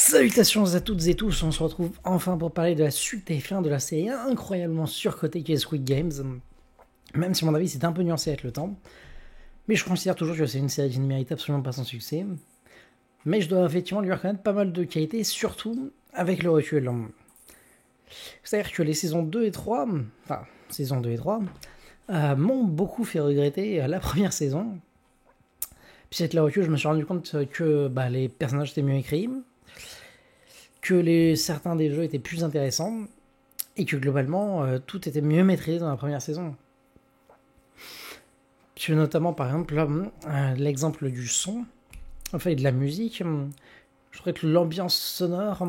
Salutations à toutes et tous, on se retrouve enfin pour parler de la suite et fin de la série incroyablement surcotée qui est Squid Games. Même si à mon avis c'est un peu nuancé avec le temps. Mais je considère toujours que c'est une série qui ne mérite absolument pas son succès. Mais je dois effectivement lui reconnaître pas mal de qualités, surtout avec le recul. C'est-à-dire que les saisons 2 et 3, enfin, saison 2 et 3, m'ont beaucoup fait regretter la première saison. Puis avec le recul, je me suis rendu compte que les personnages étaient mieux écrits, que certains des jeux étaient plus intéressants, et que globalement, tout était mieux maîtrisé dans la première saison. Puis notamment, par exemple, l'exemple du son, enfin de la musique, je trouvais que l'ambiance sonore,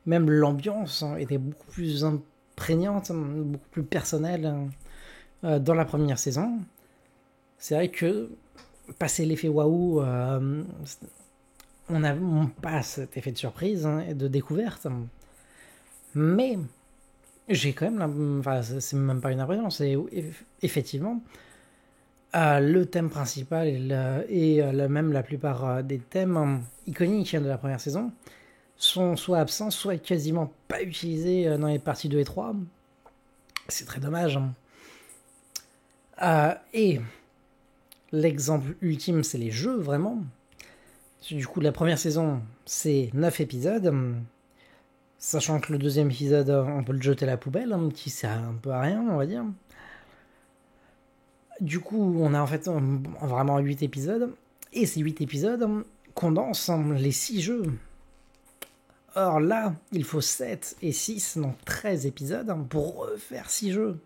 même l'ambiance, était beaucoup plus imprégnante, beaucoup plus personnelle dans la première saison. C'est vrai que, passé l'effet waouh, on n'a pas cet effet de surprise et de découverte. Mais j'ai quand même, enfin, c'est même pas une impression, c'est effectivement le thème principal et même la plupart des thèmes iconiques de la première saison sont soit absents, soit quasiment pas utilisés dans les parties 2 et 3. C'est très dommage. Et l'exemple ultime, c'est les jeux, vraiment. Du coup, la première saison, c'est 9 épisodes. Sachant que le deuxième épisode, on peut le jeter à la poubelle, qui sert un peu à rien, on va dire. Du coup, on a en fait vraiment 8 épisodes. Et ces 8 épisodes condensent les 6 jeux. Or là, il faut 7 et 6, donc 13 épisodes pour refaire 6 jeux.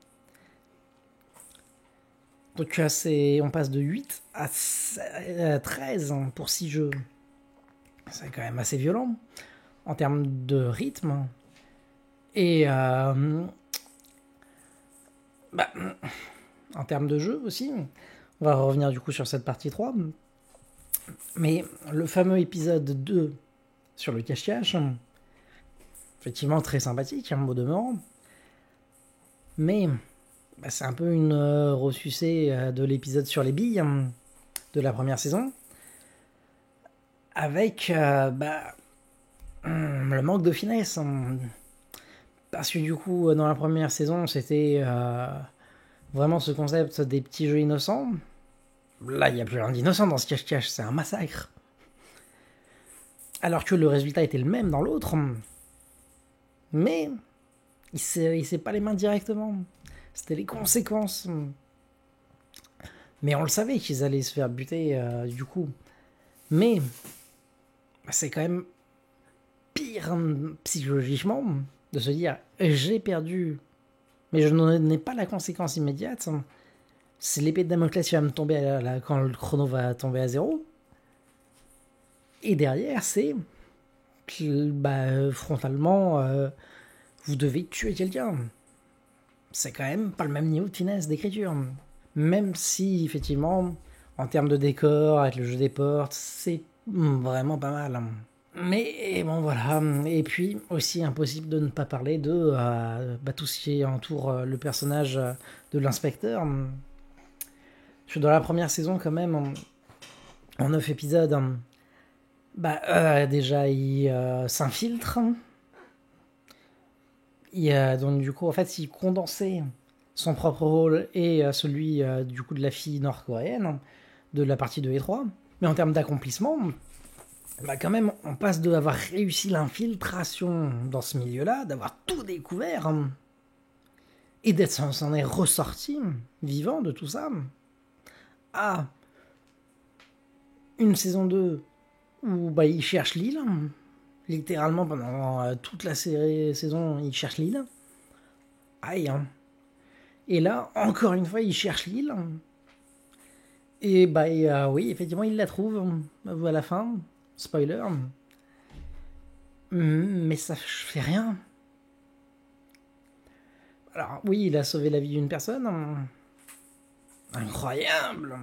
Donc on passe de 8 à 13 pour 6 jeux. C'est quand même assez violent en termes de rythme. Et en termes de jeu aussi. On va revenir du coup sur cette partie 3. Mais le fameux épisode 2 sur le cache-cache, effectivement très sympathique, au demeurant. Mais c'est un peu une ressucée de l'épisode sur les billes de la première saison. Avec le manque de finesse. Parce que du coup, dans la première saison, c'était vraiment ce concept des petits jeux innocents. Là, il n'y a plus rien d'innocent dans ce cache-cache, c'est un massacre. Alors que le résultat était le même dans l'autre. Mais il s'est pas les mains directement. C'était les conséquences. Mais on le savait qu'ils allaient se faire buter du coup. Mais c'est quand même pire psychologiquement de se dire j'ai perdu, mais je n'en ai pas la conséquence immédiate. C'est l'épée de Damoclès qui va me tomber quand le chrono va tomber à 0. Et derrière, c'est frontalement, vous devez tuer quelqu'un. C'est quand même pas le même niveau de finesse d'écriture. Même si, effectivement, en termes de décor, avec le jeu des portes, c'est vraiment pas mal. Mais bon, voilà. Et puis, aussi impossible de ne pas parler de tout ce qui entoure le personnage de l'inspecteur. Je suis dans la première saison, quand même, en 9 épisodes. Déjà, il s'infiltre. Donc, du coup, en fait, il condensait son propre rôle et celui du coup de la fille nord-coréenne de la partie 2 et 3. Mais en termes d'accomplissement, quand même, on passe d'avoir réussi l'infiltration dans ce milieu-là, d'avoir tout découvert, et d'être s'en est ressorti vivant de tout ça, à une saison 2 où il cherche l'île, littéralement pendant toute la saison, il cherche l'île. Aïe, hein. Et là, encore une fois, il cherche l'île. Et oui, effectivement, il la trouve à la fin. Spoiler. Mais ça fait rien. Alors, oui, il a sauvé la vie d'une personne. Incroyable.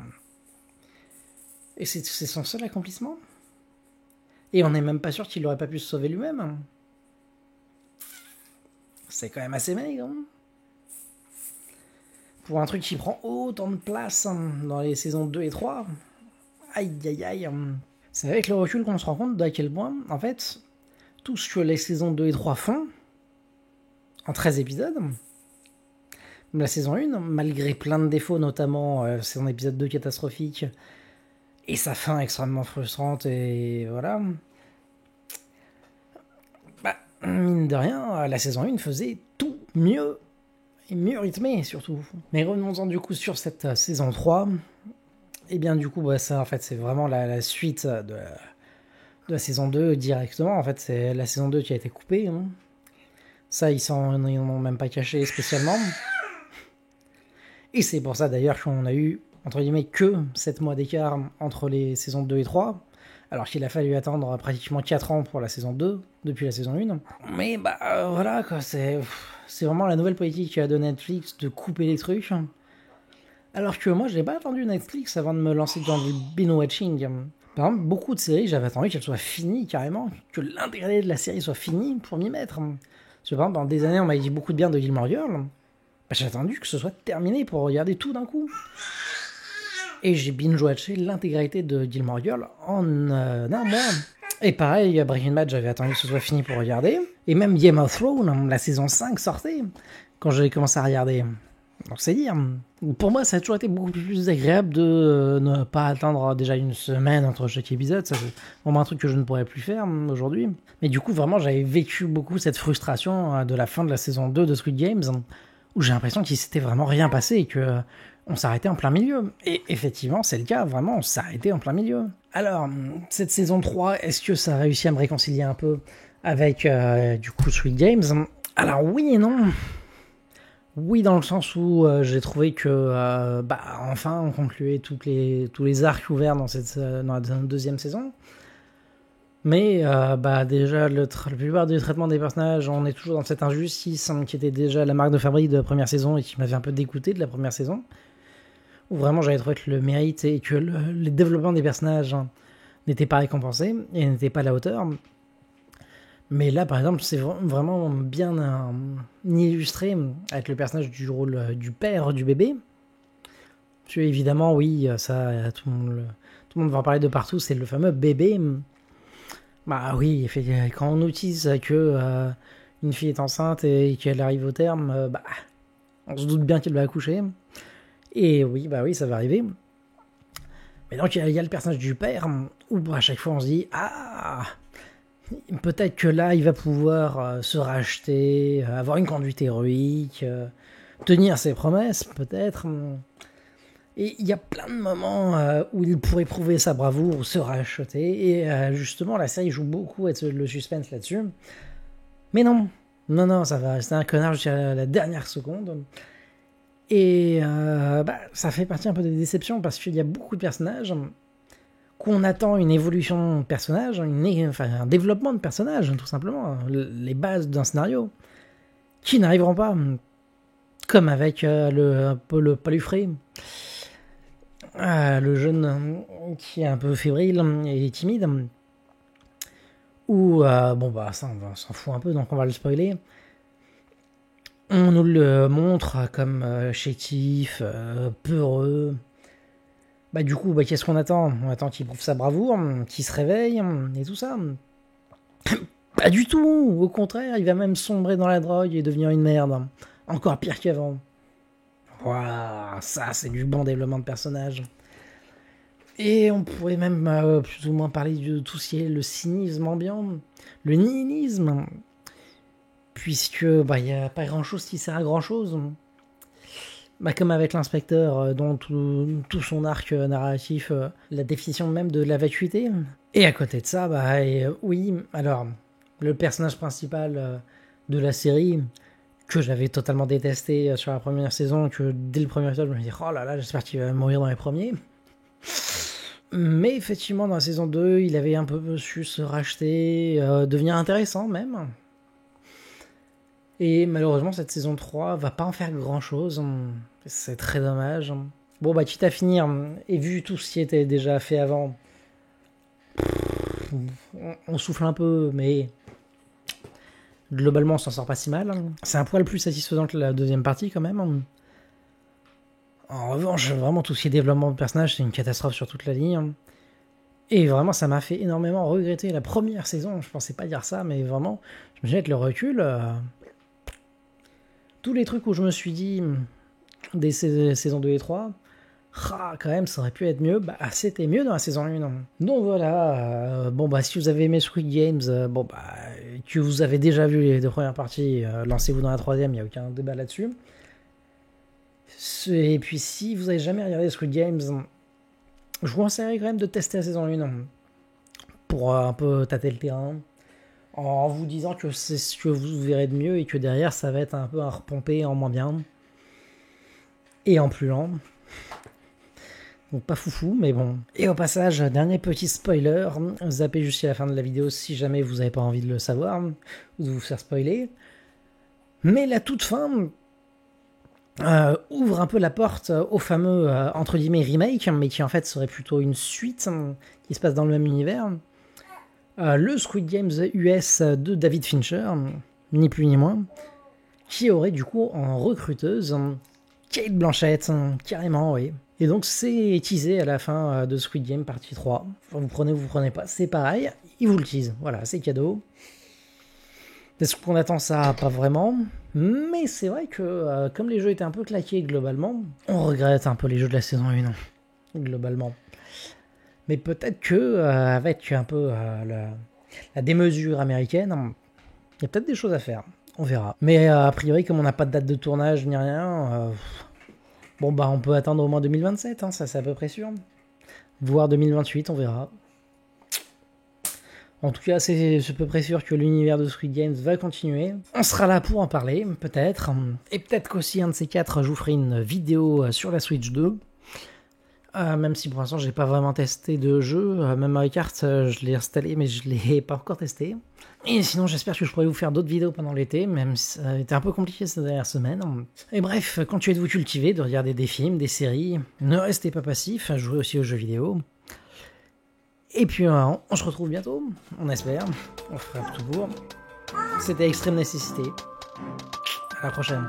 Et c'est son seul accomplissement. Et on n'est même pas sûr qu'il n'aurait pas pu se sauver lui-même. C'est quand même assez maigre. Pour un truc qui prend autant de place dans les saisons 2 et 3. Aïe aïe aïe. C'est avec le recul qu'on se rend compte d'à quel point, en fait, tout ce que les saisons 2 et 3 font, en 13 épisodes. La saison 1, malgré plein de défauts, notamment son épisode 2 catastrophique, et sa fin extrêmement frustrante, et voilà. Bah, mine de rien, la saison 1 faisait tout mieux, et mieux rythmé surtout. Mais revenons-en du coup sur cette saison 3, et bien du coup, bah, ça en fait c'est vraiment la suite de la saison 2 directement. En fait, c'est la saison 2 qui a été coupée. Hein. Ça, ils n'en ont même pas caché spécialement. Et c'est pour ça d'ailleurs qu'on a eu, entre guillemets, que 7 mois d'écart entre les saisons 2 et 3, alors qu'il a fallu attendre pratiquement 4 ans pour la saison 2, depuis la saison 1. Mais bah voilà, quoi, c'est vraiment la nouvelle politique de Netflix de couper les trucs. Alors que moi, je n'ai pas attendu Netflix avant de me lancer dans du binge-watching. Par exemple, beaucoup de séries, j'avais attendu qu'elles soient finies carrément, que l'intégralité de la série soit finie pour m'y mettre. Parce que par exemple, pendant des années, on m'avait dit beaucoup de bien de Gilmore Girls. Bah, j'ai attendu que ce soit terminé pour regarder tout d'un coup. Et j'ai binge-watché l'intégralité de Gilmore Girls en un mois. Et pareil, Breaking Bad, j'avais attendu que ce soit fini pour regarder. Et même Game of Thrones, la saison 5 sortait quand j'ai commencé à regarder. Donc c'est dire. Pour moi, ça a toujours été beaucoup plus agréable de ne pas attendre déjà une semaine entre chaque épisode. Ça, c'est vraiment un truc que je ne pourrais plus faire aujourd'hui. Mais du coup, vraiment, j'avais vécu beaucoup cette frustration de la fin de la saison 2 de Squid Games, où j'ai l'impression qu'il s'était vraiment rien passé et que on s'arrêtait en plein milieu. Et effectivement, c'est le cas, vraiment, on s'arrêtait en plein milieu. Alors, cette saison 3, est-ce que ça a réussi à me réconcilier un peu avec, du coup, Squid Games ? Alors, oui et non. Oui, dans le sens où j'ai trouvé que, enfin, on concluait tous les arcs ouverts dans la deuxième saison. Mais déjà, la plupart des traitements des personnages, on est toujours dans cette injustice qui était déjà la marque de fabrique de la première saison et qui m'avait un peu dégoûté de la première saison. Où vraiment j'avais trouvé que le mérite et que le développement des personnages n'était pas récompensé et n'était pas à la hauteur. Mais là, par exemple, c'est vraiment bien illustré avec le personnage du rôle du père du bébé. Parce que, évidemment, oui, ça, tout le monde va en parler de partout, c'est le fameux bébé. Bah oui, quand on utilise que une fille est enceinte et qu'elle arrive au terme, on se doute bien qu'elle va accoucher. Et oui, ça va arriver. Mais donc il y a le personnage du père, où à chaque fois on se dit, peut-être que là il va pouvoir se racheter, avoir une conduite héroïque, tenir ses promesses, peut-être. Et il y a plein de moments où il pourrait prouver sa bravoure ou se racheter. Et justement, la série joue beaucoup avec le suspense là-dessus. Mais non, ça va. C'est un connard jusqu'à la dernière seconde. Et ça fait partie un peu des déceptions parce qu'il y a beaucoup de personnages qu'on attend une évolution de personnage, un développement de personnage, tout simplement. Les bases d'un scénario qui n'arriveront pas. Comme avec le Palufré. Le jeune qui est un peu fébrile et timide, ou ça on s'en fout un peu donc on va le spoiler. On nous le montre comme chétif, peureux. Du coup, qu'est-ce qu'on attend ? On attend qu'il prouve sa bravoure, qu'il se réveille et tout ça. Pas du tout. Au contraire, il va même sombrer dans la drogue et devenir une merde, encore pire qu'avant. Waouh, ça c'est du bon développement de personnage. Et on pourrait même plus ou moins parler de tout ce qui est le cynisme ambiant, le nihilisme, puisque il n'y a pas grand chose qui sert à grand chose. Comme avec l'inspecteur, dont tout son arc narratif, la définition même de la vacuité. Et à côté de ça, oui, alors le personnage principal de la série, que j'avais totalement détesté sur la première saison, que dès le premier épisode, je me dis oh là là, j'espère qu'il va mourir dans les premiers. Mais effectivement, dans la saison 2, il avait un peu su se racheter, devenir intéressant même. Et malheureusement, cette saison 3 va pas en faire grand-chose. C'est très dommage. Bon, quitte à finir, et vu tout ce qui était déjà fait avant, on souffle un peu, mais globalement, on s'en sort pas si mal. C'est un poil plus satisfaisant que la deuxième partie, quand même. En revanche, vraiment, tout ce qui est développement de personnage, c'est une catastrophe sur toute la ligne. Et vraiment, ça m'a fait énormément regretter la première saison. Je pensais pas dire ça, mais vraiment, je me suis dit avec le recul, tous les trucs où je me suis dit des saisons 2 et 3, quand même, ça aurait pu être mieux. Bah, c'était mieux dans la saison 1. Donc voilà, bon bah si vous avez aimé Squid Games, bon bah que vous avez déjà vu les 2 premières parties, lancez-vous dans la 3e, il n'y a aucun débat là-dessus. Et puis si vous avez jamais regardé Squid Games, je vous conseillerais quand même de tester la saison 1 pour un peu tâter le terrain, en vous disant que c'est ce que vous verrez de mieux et que derrière ça va être un peu un repompé en moins bien et en plus lent. Donc pas foufou, mais bon. Et au passage, dernier petit spoiler, zappez jusqu'à la fin de la vidéo si jamais vous n'avez pas envie de le savoir ou de vous faire spoiler. Mais la toute fin ouvre un peu la porte au fameux entre guillemets remake, mais qui en fait serait plutôt une suite qui se passe dans le même univers. Le Squid Games US de David Fincher, ni plus ni moins, qui aurait du coup en recruteuse Cate Blanchett, carrément, oui. Et donc c'est teasé à la fin de Squid Game partie 3. Vous prenez pas, c'est pareil, il vous le tease. Voilà, c'est cadeau. Est-ce qu'on attend ça? Pas vraiment. Mais c'est vrai que comme les jeux étaient un peu claqués globalement, on regrette un peu les jeux de la saison 1, globalement. Mais peut-être que avec un peu la démesure américaine, il y a peut-être des choses à faire. On verra. Mais a priori, comme on n'a pas de date de tournage ni rien, bon bah on peut attendre au moins 2027, ça c'est à peu près sûr. Voire 2028, on verra. En tout cas, c'est à peu près sûr que l'univers de Squid Games va continuer. On sera là pour en parler, peut-être. Et peut-être qu'aussi, un de ces quatre, je vous ferai une vidéo sur la Switch 2. Même si pour l'instant, j'ai pas vraiment testé de jeu. Même Mario Kart, je l'ai installé, mais je l'ai pas encore testé. Et sinon, j'espère que je pourrai vous faire d'autres vidéos pendant l'été, même si ça a été un peu compliqué ces dernières semaines. Et bref, continuez de vous cultiver, de regarder des films, des séries. Ne restez pas passifs, jouez aussi aux jeux vidéo. Et puis on se retrouve bientôt, on espère. On fera tout pour. C'était Extrême Nécessité. À la prochaine.